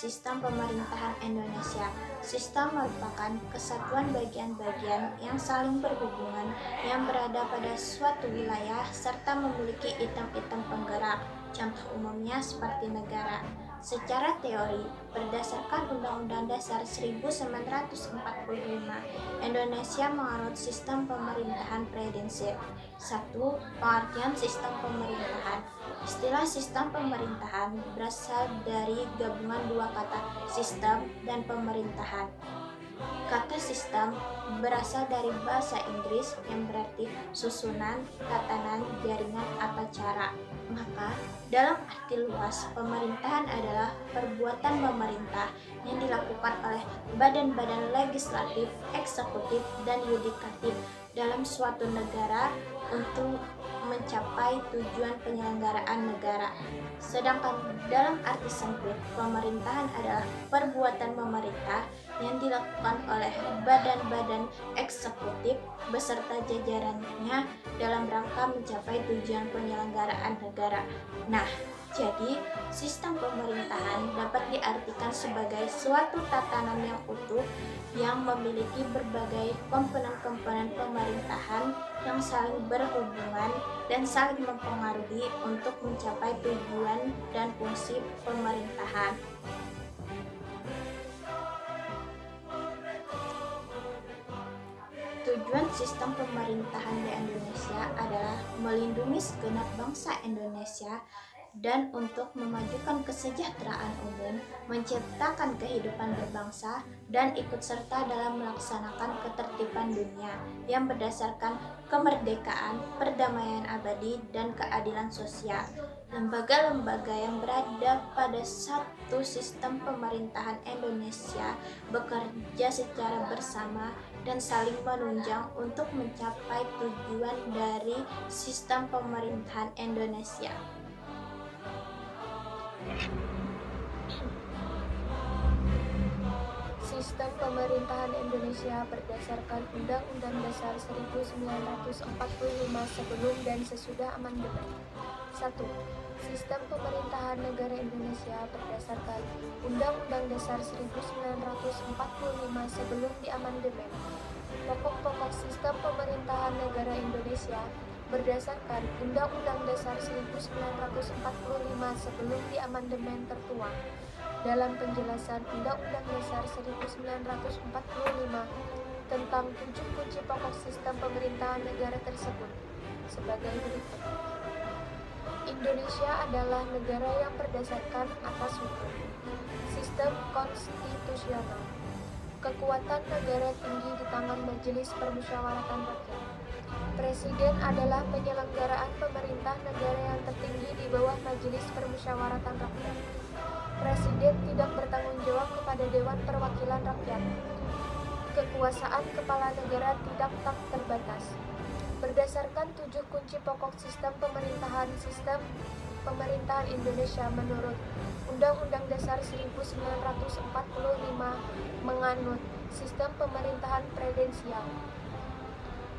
sistem pemerintahan Indonesia. Sistem merupakan kesatuan bagian-bagian yang saling berhubungan yang berada pada suatu wilayah serta memiliki item-item penggerak, contoh umumnya seperti negara. Secara teori, berdasarkan Undang-Undang Dasar 1945, Indonesia menganut sistem pemerintahan presidensil. 1. Pengertian sistem pemerintahan. Istilah sistem pemerintahan berasal dari gabungan dua kata sistem dan pemerintahan. Kata sistem berasal dari bahasa Inggris yang berarti susunan, tatanan, jaringan, atau cara. Maka, dalam arti luas, pemerintahan adalah perbuatan pemerintah yang dilakukan oleh badan-badan legislatif, eksekutif, dan yudikatif dalam suatu negara untuk mencapai tujuan penyelenggaraan negara. Sedangkan dalam arti sempit, pemerintahan adalah perbuatan pemerintah yang dilakukan oleh badan-badan eksekutif beserta jajarannya dalam rangka mencapai tujuan penyelenggaraan negara. Nah, jadi sistem pemerintahan dapat diartikan sebagai suatu tatanan yang utuh yang memiliki berbagai komponen-komponen pemerintahan yang saling berhubungan dan saling mempengaruhi untuk mencapai tujuan dan fungsi pemerintahan. Tujuan sistem pemerintahan di Indonesia adalah melindungi segenap bangsa Indonesia dan untuk memajukan kesejahteraan umum, menciptakan kehidupan berbangsa, dan ikut serta dalam melaksanakan ketertiban dunia yang berdasarkan kemerdekaan, perdamaian abadi, dan keadilan sosial. Lembaga-lembaga yang berada pada satu sistem pemerintahan Indonesia bekerja secara bersama dan saling menunjang untuk mencapai tujuan dari sistem pemerintahan Indonesia. Sistem pemerintahan Indonesia berdasarkan Undang-Undang Dasar 1945 sebelum dan sesudah amandemen. 1. Sistem pemerintahan negara Indonesia berdasarkan Undang-Undang Dasar 1945 sebelum diamandemen. Pokok-pokok sistem pemerintahan negara Indonesia berdasarkan Undang-Undang Dasar 1945 sebelum diamandemen tertuang dalam penjelasan Undang-Undang Dasar 1945 tentang 7 kunci pokok sistem pemerintahan negara tersebut sebagai berikut. Indonesia adalah negara yang berdasarkan atas hukum. Sistem konstitusional. Kekuatan negara tinggi di tangan Majelis Permusyawaratan Rakyat. Presiden adalah penyelenggaraan pemerintah negara yang tertinggi di bawah Majelis Permusyawaratan Rakyat. Presiden tidak bertanggung jawab kepada Dewan Perwakilan Rakyat. Kekuasaan kepala negara tidak tak terbatas. Berdasarkan 7 kunci pokok sistem pemerintahan Indonesia menurut Undang-Undang Dasar 1945 menganut sistem pemerintahan presidensial.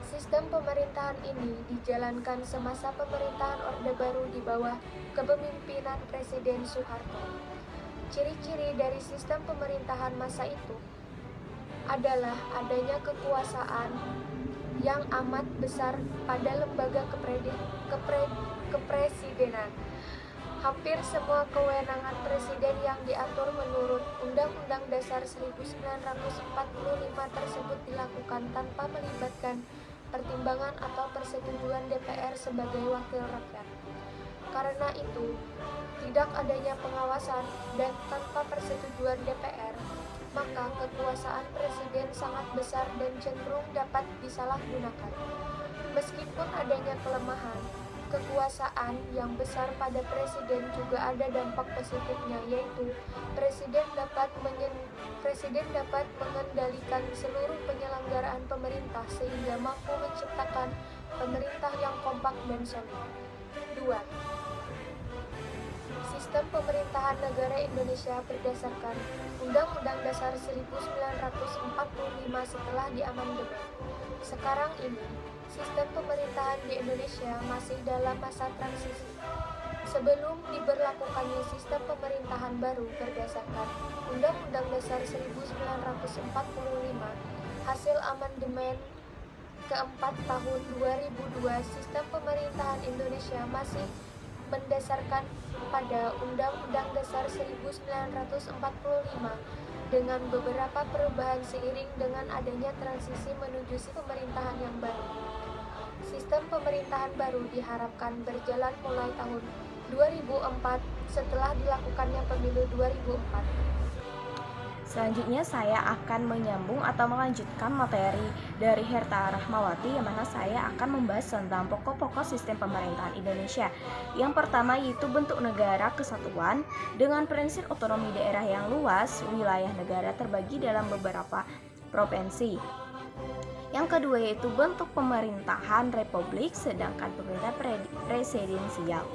Sistem pemerintahan ini dijalankan semasa pemerintahan Orde Baru di bawah kepemimpinan Presiden Soeharto. Ciri-ciri dari sistem pemerintahan masa itu adalah adanya kekuasaan yang amat besar pada lembaga kepresidenan. Hampir semua kewenangan presiden yang diatur menurut Undang-Undang Dasar 1945 tersebut dilakukan tanpa melibatkan pertimbangan atau persetujuan DPR sebagai wakil rakyat. Karena itu, tidak adanya pengawasan dan tanpa persetujuan DPR, maka kekuasaan presiden sangat besar dan cenderung dapat disalahgunakan. Meskipun adanya kelemahan, kekuasaan yang besar pada presiden juga ada dampak positifnya, yaitu presiden dapat mengendalikan seluruh penyelenggaraan pemerintah sehingga mampu menciptakan pemerintah yang kompak dan solid. 2. Sistem pemerintahan negara Indonesia berdasarkan Undang-Undang Dasar 1945 setelah diamandemen. Sekarang ini, sistem pemerintahan di Indonesia masih dalam masa transisi. Sebelum diberlakukannya sistem pemerintahan baru berdasarkan Undang-Undang Dasar 1945, hasil amandemen keempat tahun 2002, sistem pemerintahan Indonesia masih mendasarkan pada Undang-Undang Dasar 1945 dengan beberapa perubahan seiring dengan adanya transisi menuju pemerintahan yang baru. Sistem pemerintahan baru diharapkan berjalan mulai tahun 2004 setelah dilakukannya pemilu 2004. Selanjutnya saya akan menyambung atau melanjutkan materi dari Herta Rahmawati, yang mana saya akan membahas tentang pokok-pokok sistem pemerintahan Indonesia. Yang pertama yaitu bentuk negara kesatuan dengan prinsip otonomi daerah yang luas, wilayah negara terbagi dalam beberapa provinsi. Yang kedua yaitu bentuk pemerintahan republik, sedangkan pemerintah presidensial.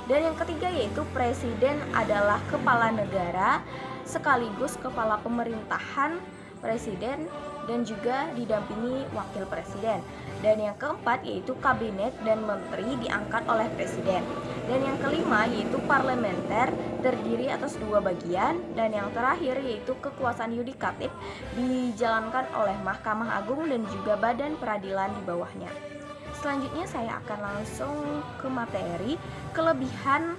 Dan yang ketiga yaitu presiden adalah kepala negara sekaligus kepala pemerintahan, presiden dan juga didampingi wakil presiden. Dan yang keempat yaitu kabinet dan menteri diangkat oleh presiden. Dan yang kelima yaitu parlementer terdiri atas dua bagian. Dan yang terakhir yaitu kekuasaan yudikatif dijalankan oleh Mahkamah Agung dan juga badan peradilan di bawahnya. Selanjutnya saya akan langsung ke materi kelebihan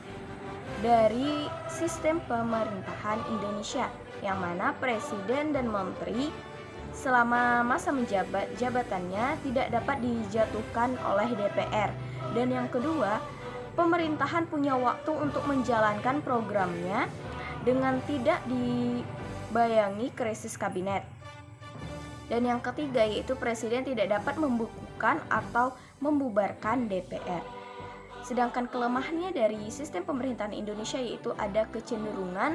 dari sistem pemerintahan Indonesia, yang mana presiden dan menteri selama masa menjabat jabatannya tidak dapat dijatuhkan oleh DPR. Dan yang kedua, pemerintahan punya waktu untuk menjalankan programnya dengan tidak dibayangi krisis kabinet. Dan yang ketiga yaitu presiden tidak dapat membukukan atau membubarkan DPR. Sedangkan kelemahannya dari sistem pemerintahan Indonesia yaitu ada kecenderungan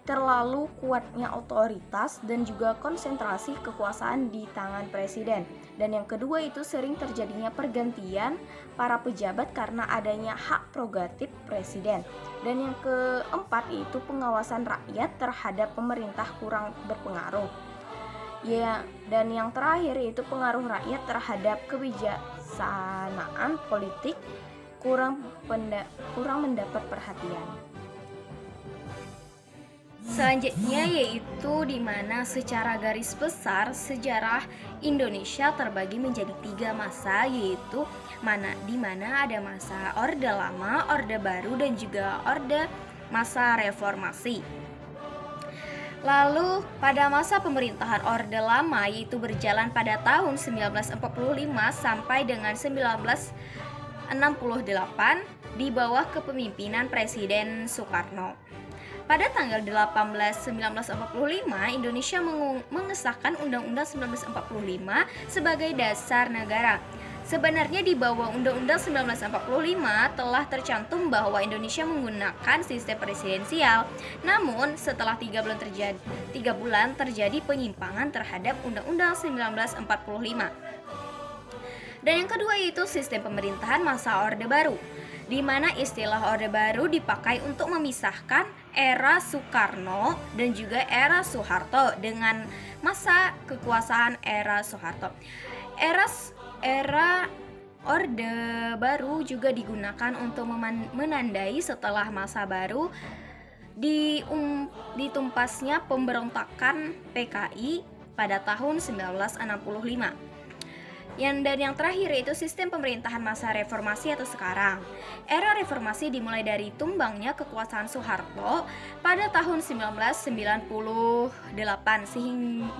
terlalu kuatnya otoritas dan juga konsentrasi kekuasaan di tangan presiden. Dan yang kedua itu sering terjadinya pergantian para pejabat karena adanya hak prerogatif presiden. Dan yang keempat yaitu pengawasan rakyat terhadap pemerintah kurang berpengaruh. Ya, dan yang terakhir yaitu pengaruh rakyat terhadap kebijaksanaan politik kurang mendapat perhatian. Selanjutnya yaitu di mana secara garis besar sejarah Indonesia terbagi menjadi 3 masa, yaitu di mana ada masa Orde Lama, Orde Baru dan juga masa Reformasi. Lalu pada masa pemerintahan Orde Lama yaitu berjalan pada tahun 1945 sampai dengan 1968 di bawah kepemimpinan Presiden Soekarno. Pada tanggal 18 1945 Indonesia mengesahkan Undang-Undang 1945 sebagai dasar negara. Sebenarnya di bawah Undang-Undang 1945 telah tercantum bahwa Indonesia menggunakan sistem presidensial. Namun setelah 3 bulan terjadi penyimpangan terhadap Undang-Undang 1945. Dan yang kedua yaitu sistem pemerintahan masa Orde Baru, di mana istilah Orde Baru dipakai untuk memisahkan era Soekarno dan juga era Soeharto dengan masa kekuasaan era Soeharto. Era Orde Baru juga digunakan untuk menandai setelah masa baru ditumpasnya pemberontakan PKI pada tahun 1965. Dan yang terakhir yaitu sistem pemerintahan masa reformasi atau sekarang. Era reformasi dimulai dari tumbangnya kekuasaan Soeharto pada tahun 1998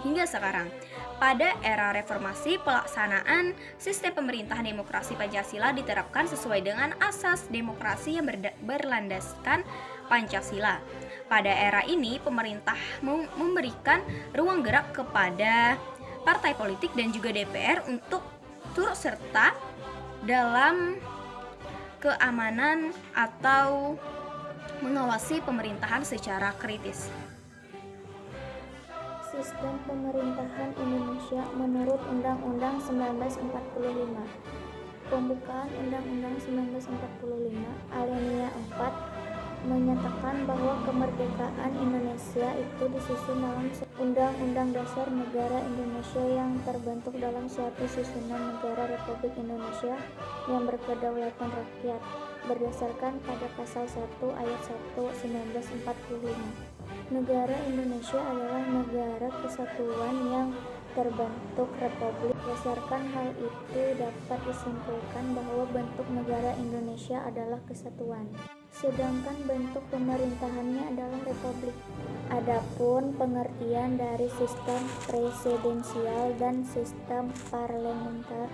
hingga sekarang. Pada era reformasi, pelaksanaan sistem pemerintahan demokrasi Pancasila diterapkan sesuai dengan asas demokrasi yang berlandaskan Pancasila. Pada era ini, pemerintah memberikan ruang gerak kepada partai politik dan juga DPR untuk turut serta dalam keamanan atau mengawasi pemerintahan secara kritis. Sistem pemerintahan Indonesia menurut Undang-Undang 1945. Pembukaan Undang-Undang 1945 alinea 4 menyatakan bahwa kemerdekaan Indonesia itu disusun dalam Undang-Undang Dasar Negara Indonesia yang terbentuk dalam suatu susunan negara Republik Indonesia yang berkedaulatan rakyat. berdasarkan pada pasal 1 ayat 1 1945. Negara Indonesia adalah negara kesatuan yang terbentuk republik. Berdasarkan hal itu dapat disimpulkan bahwa bentuk negara Indonesia adalah kesatuan, sedangkan bentuk pemerintahannya adalah republik. Adapun pengertian dari sistem presidensial dan sistem parlementer.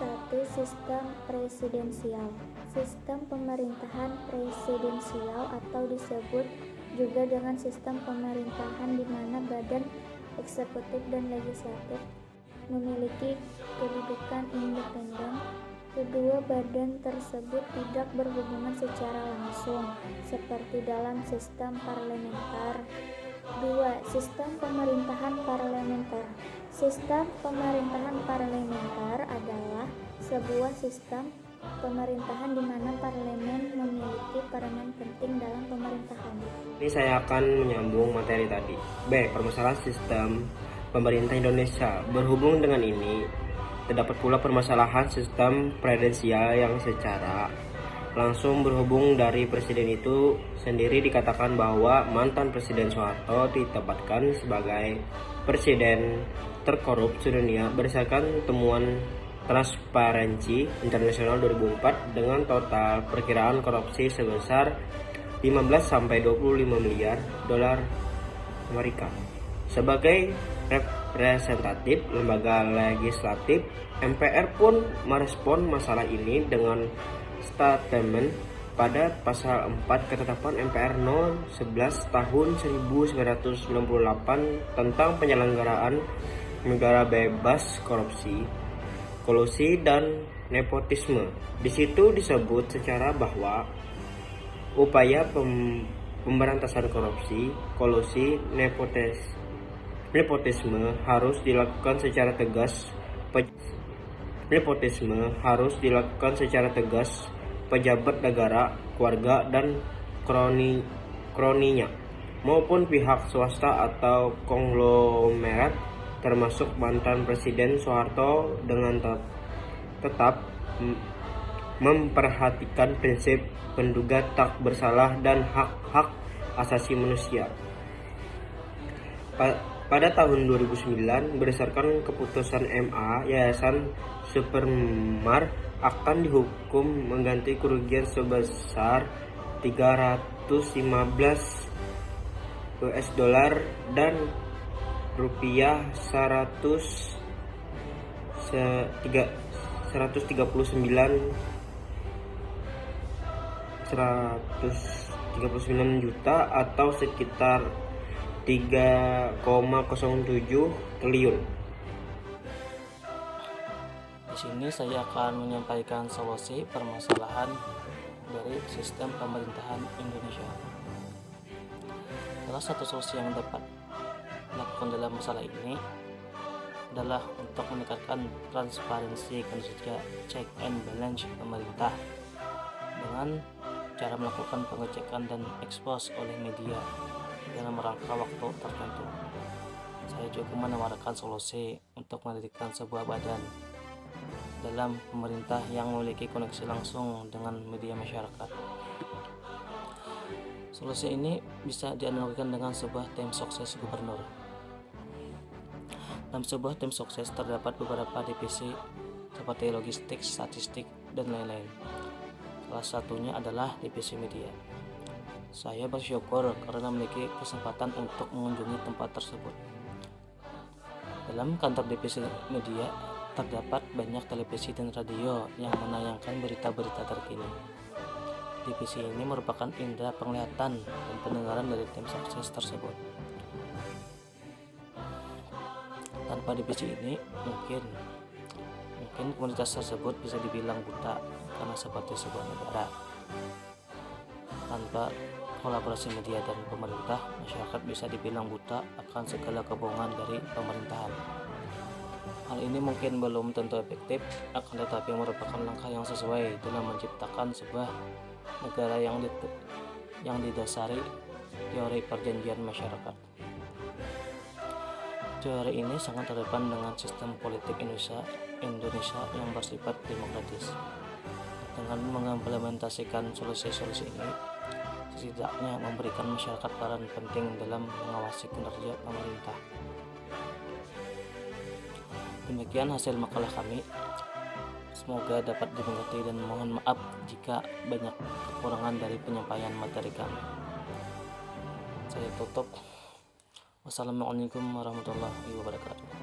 1. Sistem presidensial. Sistem pemerintahan presidensial atau disebut juga dengan sistem pemerintahan di mana badan eksekutif dan legislatif memiliki kedudukan independen. Kedua badan tersebut tidak berhubungan secara langsung seperti dalam sistem parlementer. 2. Sistem pemerintahan parlementer. Sistem pemerintahan parlementer adalah sebuah sistem pemerintahan di mana parlemen memiliki peranan penting dalam pemerintahan. Ini saya akan menyambung materi tadi. B. Permasalahan sistem pemerintah Indonesia. Berhubung dengan ini, terdapat pula permasalahan sistem presidensial yang secara langsung berhubung dari presiden itu sendiri. Dikatakan bahwa mantan Presiden Soeharto ditempatkan sebagai presiden terkorup sedunia berdasarkan temuan Transparency International 2004 dengan total perkiraan korupsi sebesar 15-25 miliar dolar Amerika. Sebagai representatif lembaga legislatif, MPR pun merespon masalah ini dengan statement pada pasal 4 Ketetapan MPR No. 11 tahun 1998 tentang penyelenggaraan negara bebas korupsi, kolusi, dan nepotisme. Di situ disebut secara bahwa upaya pemberantasan korupsi, kolusi, nepotisme harus dilakukan secara tegas. Pejabat negara, keluarga, dan kroninya maupun pihak swasta atau konglomerat termasuk mantan Presiden Soeharto dengan tetap memperhatikan prinsip penduga tak bersalah dan hak-hak asasi manusia. Pada tahun 2009, berdasarkan keputusan MA, Yayasan Supermar akan dihukum mengganti kerugian sebesar 315 US dollar dan rupiah 139 juta atau sekitar 3,07 triliun. Di sini saya akan menyampaikan solusi permasalahan dari sistem pemerintahan Indonesia. Salah satu solusi yang dapat dilakukan dalam masalah ini adalah untuk meningkatkan transparansi kinerja check and balance pemerintah dengan cara melakukan pengecekan dan ekspos oleh media dalam rangka waktu tertentu. Saya juga menawarkan solusi untuk mendirikan sebuah badan dalam pemerintah yang memiliki koneksi langsung dengan media masyarakat. Solusi ini bisa dianalogikan dengan sebuah tim sukses gubernur. Dalam sebuah tim sukses terdapat beberapa divisi seperti logistik, statistik, dan lain-lain. Salah satunya adalah divisi media. Saya bersyukur karena memiliki kesempatan untuk mengunjungi tempat tersebut. Dalam kantor divisi media terdapat banyak televisi dan radio yang menayangkan berita-berita terkini. Divisi ini merupakan indera penglihatan dan pendengaran dari tim sukses tersebut. Tanpa divisi ini, mungkin komunitas tersebut bisa dibilang buta karena seperti sebuah negara. Tanpa kolaborasi media dan pemerintah, masyarakat bisa dibilang buta akan segala kebohongan dari pemerintahan. Hal ini mungkin belum tentu efektif, akan tetapi merupakan langkah yang sesuai dalam menciptakan sebuah negara yang didasari teori perjanjian masyarakat. Teori ini sangat relevan dengan sistem politik Indonesia yang bersifat demokratis. Dengan mengimplementasikan solusi-solusi ini, setidaknya memberikan masyarakat peran penting dalam mengawasi kinerja pemerintah. Demikian hasil makalah kami. Semoga dapat dimengerti dan mohon maaf jika banyak kekurangan dari penyampaian materi kami. Saya tutup. Wassalamualaikum warahmatullahi wabarakatuh.